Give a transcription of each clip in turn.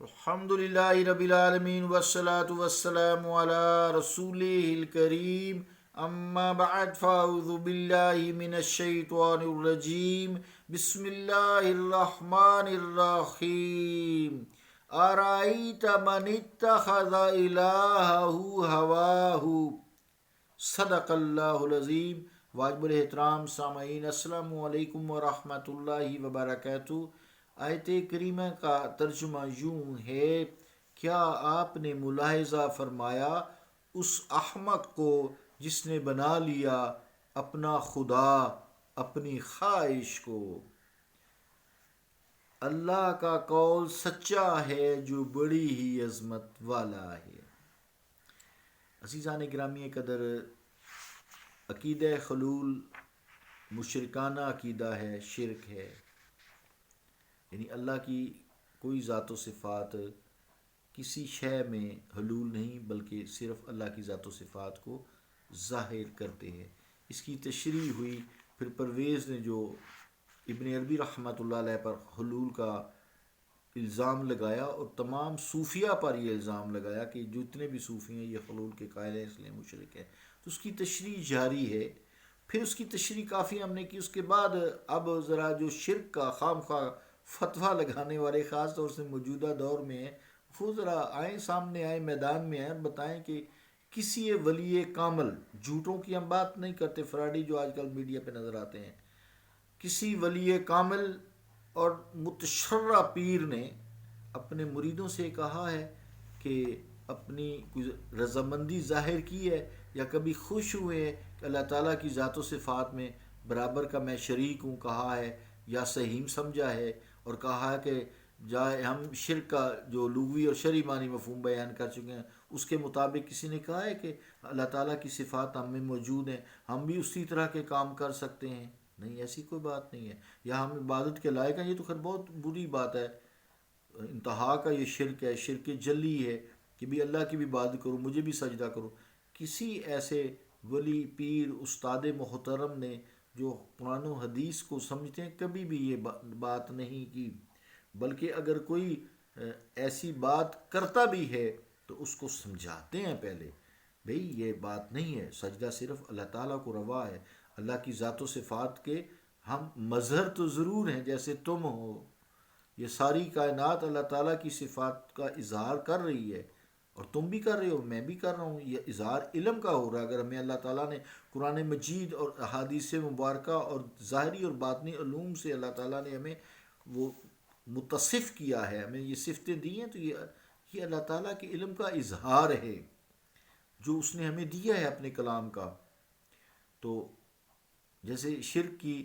الحمدللہ رب العالمین والصلاة والسلام علی رسولہ الکریم اما بعد فاعوذ باللہ من الشیطان الرجیم بسم اللہ الرحمن الرحیم ارائیت من اتخذ الہہ ہواہ صدق اللہ العظیم۔ واجب الاحترام سامعین، السلام علیکم ورحمۃ اللہ وبرکاتہ۔ آیت کریمہ کا ترجمہ یوں ہے: کیا آپ نے ملاحظہ فرمایا اس احمق کو جس نے بنا لیا اپنا خدا اپنی خواہش کو؟ اللہ کا قول سچا ہے جو بڑی ہی عظمت والا ہے۔ عزیزان گرامی قدر، عقیدہ حلول مشرکانہ عقیدہ ہے، شرک ہے۔ یعنی اللہ کی کوئی ذات و صفات کسی شے میں حلول نہیں، بلکہ صرف اللہ کی ذات و صفات کو ظاہر کرتے ہیں۔ اس کی تشریح ہوئی، پھر پرویز نے جو ابن عربی رحمۃ اللہ علیہ پر حلول کا الزام لگایا اور تمام صوفیہ پر یہ الزام لگایا کہ جتنے بھی صوفی ہیں یہ حلول کے قائل ہیں، اس لیے مشرک ہے، تو اس کی تشریح جاری ہے۔ پھر اس کی تشریح کافی ہم نے کی۔ اس کے بعد اب ذرا جو شرک کا خام خواہ فتویٰ لگانے والے خاص طور سے موجودہ دور میں ہیں، وہ ذرا آئیں، سامنے آئیں، میدان میں آئیں، بتائیں کہ کسی ولی کامل، جھوٹوں کی ہم بات نہیں کرتے، فراڈی جو آج کل میڈیا پہ نظر آتے ہیں، کسی ولی کامل اور متشرع پیر نے اپنے مریدوں سے کہا ہے کہ اپنی کوئی رضامندی ظاہر کی ہے یا کبھی خوش ہوئے ہیں کہ اللہ تعالیٰ کی ذات و صفات میں برابر کا میں شریک ہوں کہا ہے یا سہیم سمجھا ہے، اور کہا ہے کہ جائے ہم شرک کا جو لغوی اور شرعی معنی مفہوم بیان کر چکے ہیں، اس کے مطابق کسی نے کہا ہے کہ اللہ تعالیٰ کی صفات ہم میں موجود ہیں، ہم بھی اسی طرح کے کام کر سکتے ہیں؟ نہیں، ایسی کوئی بات نہیں ہے، یا ہم عبادت کے لائق ہیں؟ یہ تو خیر بہت بری بات ہے، انتہا کا یہ شرک ہے، شرک جلی ہے کہ بھی اللہ کی بھی عبادت کرو، مجھے بھی سجدہ کرو۔ کسی ایسے ولی پیر استاد محترم نے جو قرآن و حدیث کو سمجھتے ہیں کبھی بھی یہ بات نہیں کی، بلکہ اگر کوئی ایسی بات کرتا بھی ہے تو اس کو سمجھاتے ہیں پہلے، بھئی یہ بات نہیں ہے، سجدہ صرف اللہ تعالیٰ کو روا ہے، اللہ کی ذات و صفات کے ہم مظہر تو ضرور ہیں جیسے تم ہو، یہ ساری کائنات اللہ تعالیٰ کی صفات کا اظہار کر رہی ہے، اور تم بھی کر رہے ہو، میں بھی کر رہا ہوں، یہ اظہار علم کا ہو رہا ہے۔ اگر ہمیں اللہ تعالیٰ نے قرآن مجید اور احادیث مبارکہ اور ظاہری اور باطنی علوم سے اللہ تعالیٰ نے ہمیں وہ متصف کیا ہے، ہمیں یہ صفتیں دی ہیں، تو یہ اللہ تعالیٰ کے علم کا اظہار ہے جو اس نے ہمیں دیا ہے اپنے کلام کا۔ تو جیسے شرک کی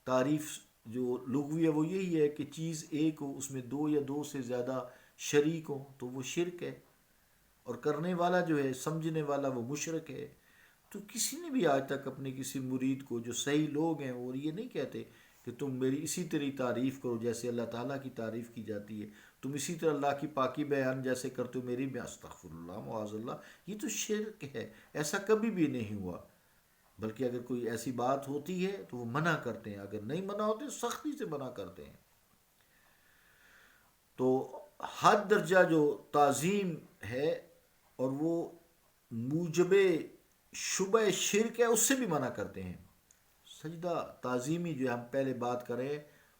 تعریف جو لغوی ہے وہ یہی ہے کہ چیز ایک ہو، اس میں دو یا دو سے زیادہ شریک ہوں تو وہ شرک ہے، اور کرنے والا جو ہے، سمجھنے والا، وہ مشرک ہے۔ تو کسی نے بھی آج تک اپنے کسی مرید کو، جو صحیح لوگ ہیں، اور یہ نہیں کہتے کہ تم میری اسی طرح تعریف کرو جیسے اللہ تعالیٰ کی تعریف کی جاتی ہے، تم اسی طرح اللہ کی پاکی بیان جیسے کرتے ہو میری بھی، استغفر اللہ معاذ اللہ، یہ تو شرک ہے، ایسا کبھی بھی نہیں ہوا۔ بلکہ اگر کوئی ایسی بات ہوتی ہے تو وہ منع کرتے ہیں، اگر نہیں منع ہوتے سختی سے منع کرتے ہیں۔ تو حد درجہ جو تعظیم ہے اور وہ موجب شبہ شرک ہے، اس سے بھی منع کرتے ہیں۔ سجدہ تعظیمی جو ہم پہلے بات کریں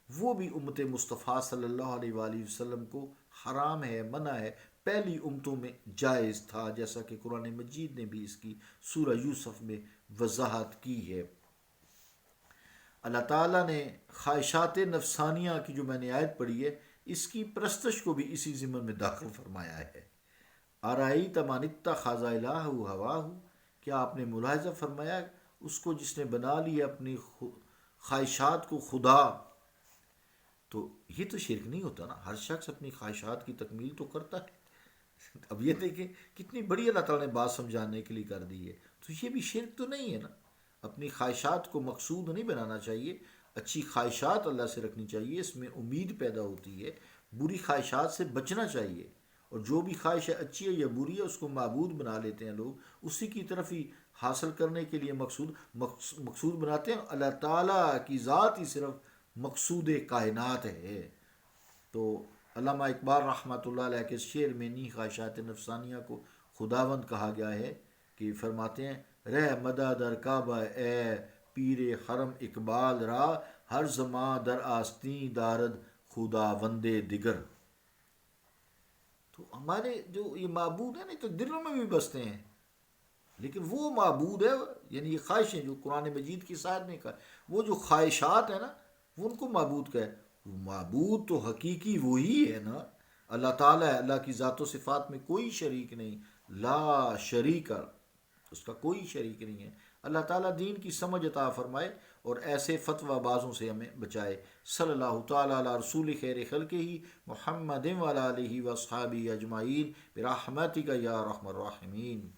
وہ بھی امت مصطفیٰ صلی اللہ علیہ وآلہ وسلم کو حرام ہے، منع ہے، پہلی امتوں میں جائز تھا، جیسا کہ قرآن مجید نے بھی اس کی سورہ یوسف میں وضاحت کی ہے۔ اللہ تعالیٰ نے خواہشات نفسانیہ کی جو میں نے آیت پڑھی ہے، اس کی پرستش کو بھی اسی ضمن میں داخل فرمایا ہے۔ ارائیت من اتخذ الہہ ہواہ، کیا آپ نے ملاحظہ فرمایا اس کو جس نے بنا لی اپنی خواہشات کو خدا؟ تو یہ تو شرک نہیں ہوتا نا، ہر شخص اپنی خواہشات کی تکمیل تو کرتا ہے۔ اب یہ دیکھیں کتنی بڑی اللہ تعالیٰ نے بات سمجھانے کے لیے کر دی ہے، تو یہ بھی شرک تو نہیں ہے نا۔ اپنی خواہشات کو مقصود نہیں بنانا چاہیے، اچھی خواہشات اللہ سے رکھنی چاہیے، اس میں امید پیدا ہوتی ہے، بری خواہشات سے بچنا چاہیے، اور جو بھی خواہش ہے اچھی ہے یا بری ہے اس کو معبود بنا لیتے ہیں لوگ، اسی کی طرف ہی حاصل کرنے کے لیے مقصود بناتے ہیں۔ اللہ تعالیٰ کی ذات ہی صرف مقصود کائنات ہے۔ تو علامہ اقبال رحمۃ اللہ علیہ کے شعر میں نہیں خواہشات نفسانیہ کو خداوند کہا گیا ہے کہ فرماتے ہیں رہ مدہ در کعبہ اے پیر حرم اقبال را ہر زماں در آستین دارد خداوند دیگر. تو ہمارے جو یہ معبود ہیں نا تو دلوں میں بھی بستے ہیں، لیکن وہ معبود ہے، یعنی یہ خواہشیں جو قرآن مجید کی ساتھ میں کہا، وہ جو خواہشات ہیں نا وہ ان کو معبود کا ہے. معبود تو حقیقی وہی ہے نا، اللہ تعالیٰ ہے، اللہ کی ذات و صفات میں کوئی شریک نہیں، لا شریک، اس کا کوئی شریک نہیں ہے. اللہ تعالیٰ دین کی سمجھ عطا فرمائے اور ایسے فتویٰ بازوں سے ہمیں بچائے. صلی اللہ تعالیٰ علی رسول خیر خلقہ محمد وعلی آلہ واصحابہ اجمعین برحمتک یا ارحم الراحمین.